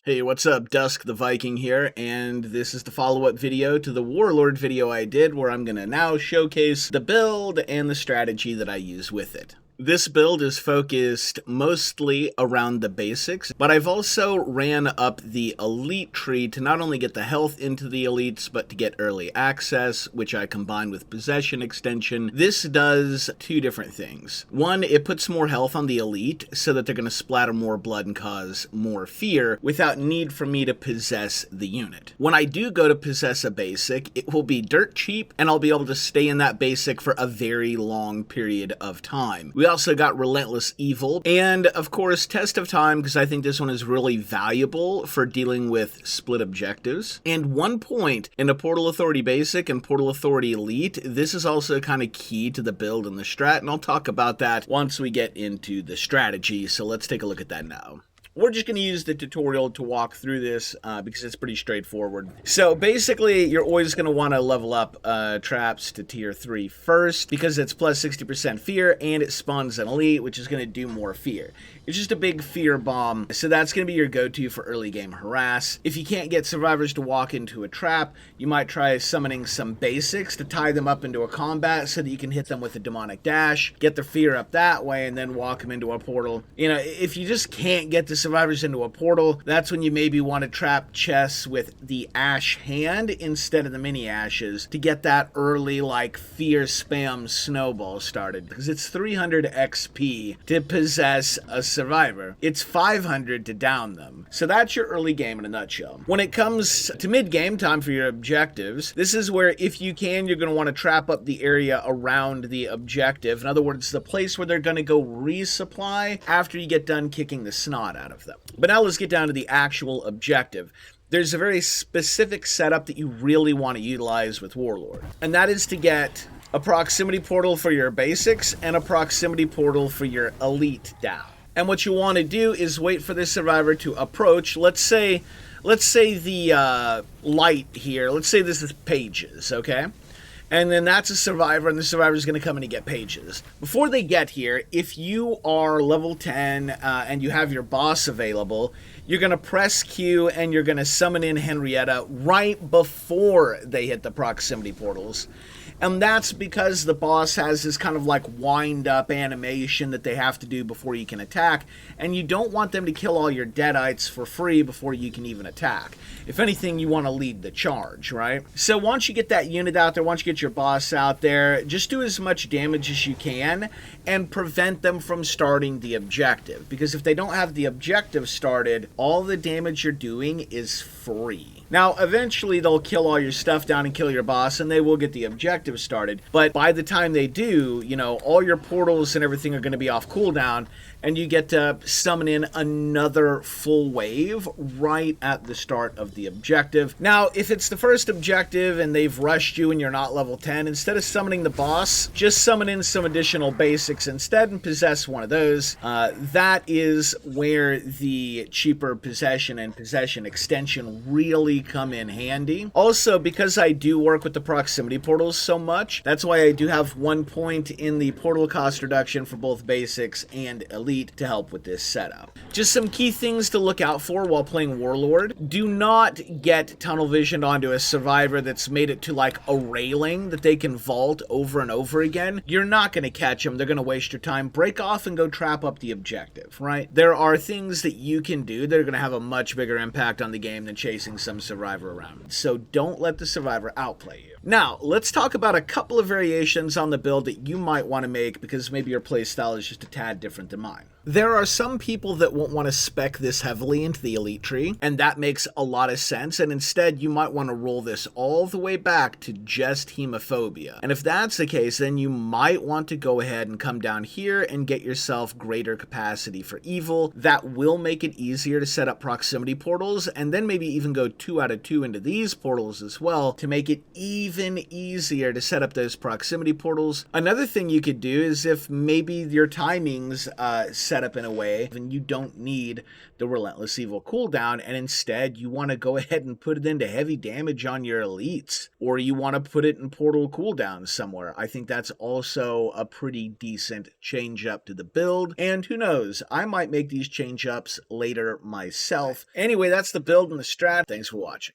Hey, what's up? Dusk the Viking here, and this is the follow-up video to the Warlord video I did where I'm going to now showcase the build and the strategy that I use with it. This build is focused mostly around the basics, but I've also ran up the elite tree to not only get the health into the elites, but to get early access, which I combine with possession extension. This does two different things. One, it puts more health on the elite so that they're going to splatter more blood and cause more fear without need for me to possess the unit. When I do go to possess a basic, it will be dirt cheap, and I'll be able to stay in that basic for a very long period of time. We also got Relentless Evil, and of course Test of Time, because I think this one is really valuable for dealing with split objectives. And 1 point in a Portal Authority Basic and Portal Authority Elite, this is also kind of key to the build and the strat, and I'll talk about that once we get into the strategy, so let's take a look at that now. We're just going to use the tutorial to walk through this because it's pretty straightforward. So basically, you're always going to want to level up traps to tier 3 first because it's plus 60% fear and it spawns an elite, which is going to do more fear. It's just a big fear bomb, so that's going to be your go-to for early game harass. If you can't get survivors to walk into a trap, you might try summoning some basics to tie them up into a combat so that you can hit them with a demonic dash, get their fear up that way, and then walk them into a portal. You know, if you just can't get the survivors into a portal, that's when you maybe want to trap chests with the ash hand instead of the mini ashes to get that early like fear spam snowball started, because it's 300 XP to possess a survivor. It's 500 to down them. So that's your early game in a nutshell. When it comes to mid game time for your objectives, this is where if you can, you're going to want to trap up the area around the objective. In other words, the place where they're going to go resupply after you get done kicking the snot out of them. But now let's get down to the actual objective. There's a very specific setup that you really want to utilize with Warlord, and that is to get a proximity portal for your basics and a proximity portal for your elite down. And what you want to do is wait for the survivor to approach. Let's say the light here, let's say this is Pages, okay? And then that's a survivor, and the survivor is going to come in and get Pages. Before they get here, if you are level 10 and you have your boss available, you're going to press Q and you're going to summon in Henrietta right before they hit the proximity portals. And that's because the boss has this kind of like wind-up animation that they have to do before you can attack, and you don't want them to kill all your deadites for free before you can even attack. If anything, you want to lead the charge, right? So once you get that unit out there, once you get your boss out there, just do as much damage as you can and prevent them from starting the objective. Because if they don't have the objective started, all the damage you're doing is free. Now, eventually they'll kill all your stuff down and kill your boss, and they will get the objective started. But by the time they do, you know, all your portals and everything are going to be off cooldown, and you get to summon in another full wave right at the start of the objective. Now, if it's the first objective and they've rushed you and you're not level 10, instead of summoning the boss, just summon in some additional basics instead and possess one of those. That is where the cheaper possession and possession extension really come in handy. Also, because I do work with the proximity portals so much, that's why I do have 1 point in the portal cost reduction for both basics and elite to help with this setup. Just some key things to look out for while playing Warlord. Do not get tunnel visioned onto a survivor that's made it to like a railing that they can vault over and over again. You're not going to catch them. They're going to waste your time. Break off and go trap up the objective, right? There are things that you can do that are going to have a much bigger impact on the game than chasing some survivor around. So don't let the survivor outplay you. Now, let's talk about a couple of variations on the build that you might want to make because maybe your playstyle is just a tad different than mine. There are some people that won't want to spec this heavily into the elite tree, and that makes a lot of sense, and instead you might want to roll this all the way back to just hemophobia. And if that's the case, then you might want to go ahead and come down here and get yourself greater capacity for evil. That will make it easier to set up proximity portals, and then maybe even go 2 out of 2 into these portals as well to make it even easier to set up those proximity portals. Another thing you could do is if maybe your timings set set up in a way and you don't need the Relentless Evil cooldown, and instead you want to go ahead and put it into heavy damage on your elites, or you want to put it in portal cooldown somewhere. I think that's also a pretty decent change up to the build, and who knows, I might make these change ups later myself. Anyway, that's the build and the strat. Thanks for watching.